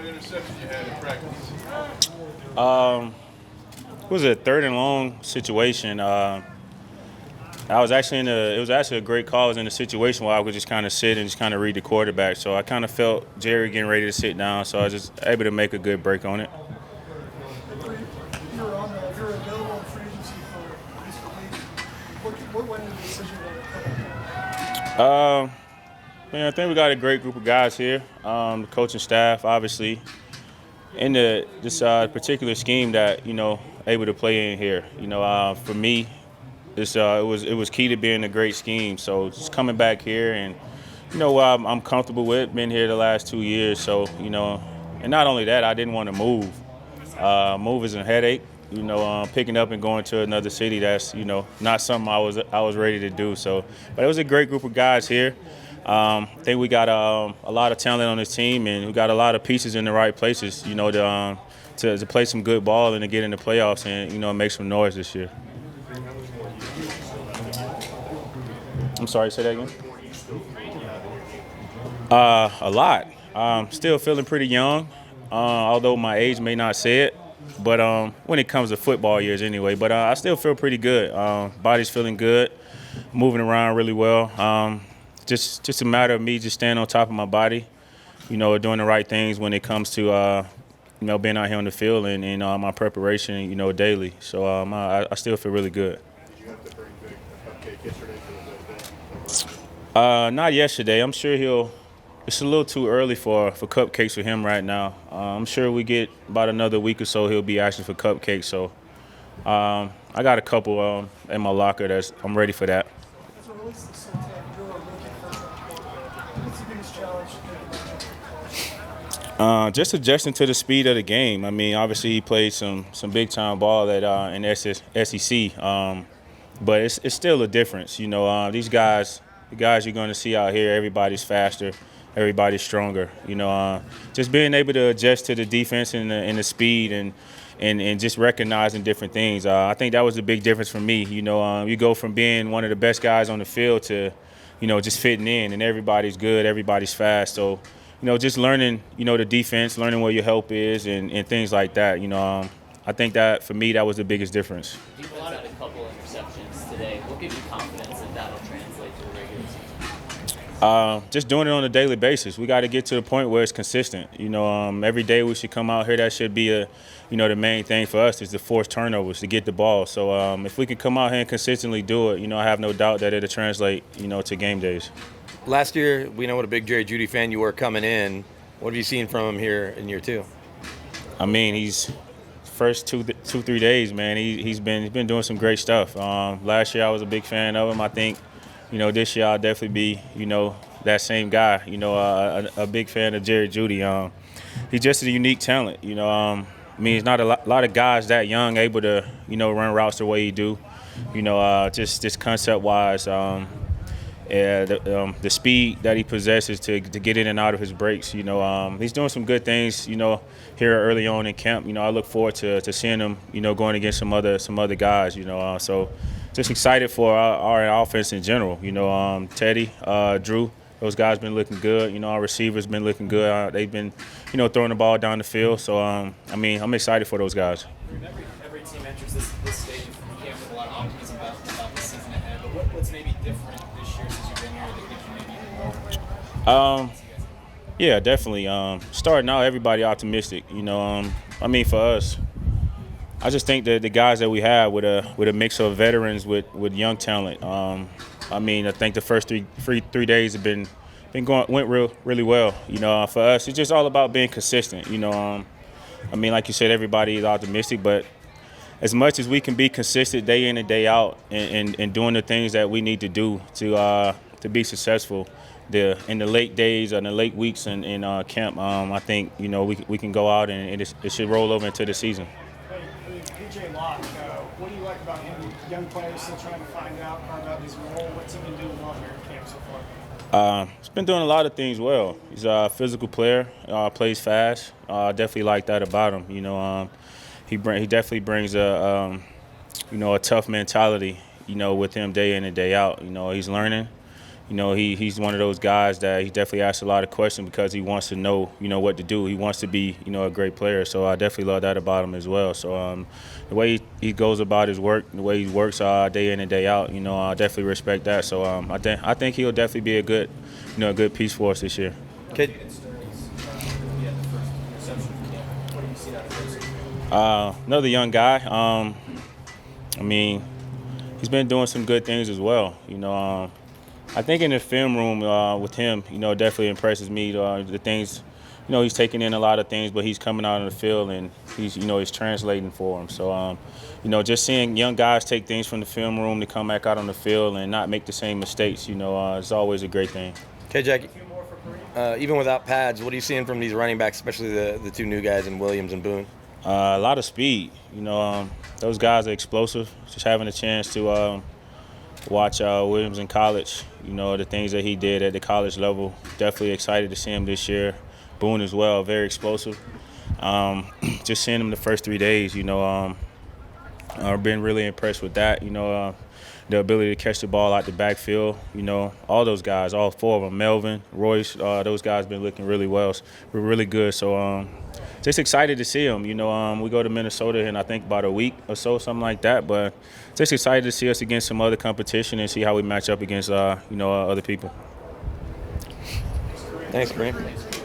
interception you had in practice? It was a third and long situation. I was actually it was actually a great call. I was in a situation where I could just kind of sit and just kind of read the quarterback. So I kind of felt Jerry getting ready to sit down, so I was just able to make a good break on it. You're available in free agency for this week. What went into the decision Man, I think we got a great group of guys here. The coaching staff, obviously, in this particular scheme that able to play in here. For me, it was key to being a great scheme. So just coming back here and I'm comfortable with. Been here the last 2 years, so and not only that, I didn't want to move. Move is a headache. Picking up and going to another city, that's not something I was ready to do. So, but it was a great group of guys here. I think we got a lot of talent on this team, and we got a lot of pieces in the right places. To play some good ball and to get in the playoffs and make some noise this year. I'm sorry, say that again. A lot. Still feeling pretty young, although my age may not say it. But when it comes to football years anyway. But I still feel pretty good. Body's feeling good, moving around really well. Just a matter of me just staying on top of my body, doing the right things when it comes to, being out here on the field and my preparation, daily. So I still feel really good. Did you have to bring the cupcake yesterday for Not yesterday. I'm sure it's a little too early for cupcakes for him right now. I'm sure we get about another week or so he'll be asking for cupcakes. So I got a couple in my locker I'm ready for that. as it relates to Sultan? You're a rookie first round pick. What's the biggest challenge? Just adjusting to the speed of the game. I mean, obviously he played some big time ball in SEC, but it's still a difference. These guys, the guys you're going to see out here, everybody's faster, everybody's stronger. Just being able to adjust to the defense and the speed and just recognizing different things. I think that was the big difference for me. You go from being one of the best guys on the field to, just fitting in, and everybody's good, everybody's fast. So, just learning, the defense, learning where your help is and things like that. I think that for me, that was the biggest difference. You had a couple interceptions today. What gives you confidence that that'll translate to the regular season? Just doing it on a daily basis. We got to get to the point where it's consistent. Every day we should come out here. That should be the main thing for us is to force turnovers, to get the ball. So if we can come out here and consistently do it, I have no doubt that it'll translate, to game days. Last year, we know what a big Jeudy fan you were coming in. What have you seen from him here in year two? I mean, he's first 3 days, man. He's been doing some great stuff. Last year I was a big fan of him. I think, this year I'll definitely be, that same guy. A big fan of Jeudy. He's just a unique talent. I mean, it's not a lot of guys that young able to, run routes the way he do. Just concept-wise. The speed that he possesses to get in and out of his breaks, he's doing some good things, here early on in camp. I look forward to seeing him, going against some other guys, so just excited for our offense in general. Teddy, Drew, those guys been looking good. Our receivers been looking good. They've been, throwing the ball down the field. So, I'm excited for those guys. Every team enters this stage of camp with a lot of optimism about the season ahead. But what's maybe different this year since you've been here that gives you maybe even more? Yeah, definitely. Starting out, everybody optimistic. For us, I just think that the guys that we have with a mix of veterans with young talent. I think the first three days have went really well. For us, it's just all about being consistent. Like you said, everybody is optimistic, but as much as we can be consistent day in and day out and doing the things that we need to do to be successful, in the late days and the late weeks in camp, I think we can go out and it should roll over into the season. PJ Locke, what do you like about him? Young players still trying to find out, carve out his role. What's he been doing well here in camp so far? He's been doing a lot of things well. He's a physical player, plays fast. Definitely like that about him. He definitely brings a tough mentality. With him day in and day out. He's learning. he's one of those guys that he definitely asks a lot of questions because he wants to know, what to do. He wants to be, a great player. So I definitely love that about him as well. So the way he goes about his work, the way he works day in and day out, I definitely respect that. So I think he'll definitely be a good, a good piece for us this year. Okay. Another young guy. He's been doing some good things as well. I think in the film room with him, definitely impresses me. The things, he's taking in a lot of things, but he's coming out on the field and he's translating for him. So, just seeing young guys take things from the film room to come back out on the field and not make the same mistakes, is always a great thing. Okay, Jackie. Even without pads, what are you seeing from these running backs, especially the two new guys in Williams and Boone? A lot of speed. Those guys are explosive. Just having a chance to watch Williams in college, the things that he did at the college level. Definitely excited to see him this year. Boone as well, very explosive. Just seeing him the first 3 days, I've been really impressed with that. The ability to catch the ball out the backfield, all those guys, all four of them, Melvin, Royce, those guys been looking really well, really good. So just excited to see them. We go to Minnesota in I think about a week or so, something like that. But just excited to see us against some other competition and see how we match up against other people. Thanks, Kareem.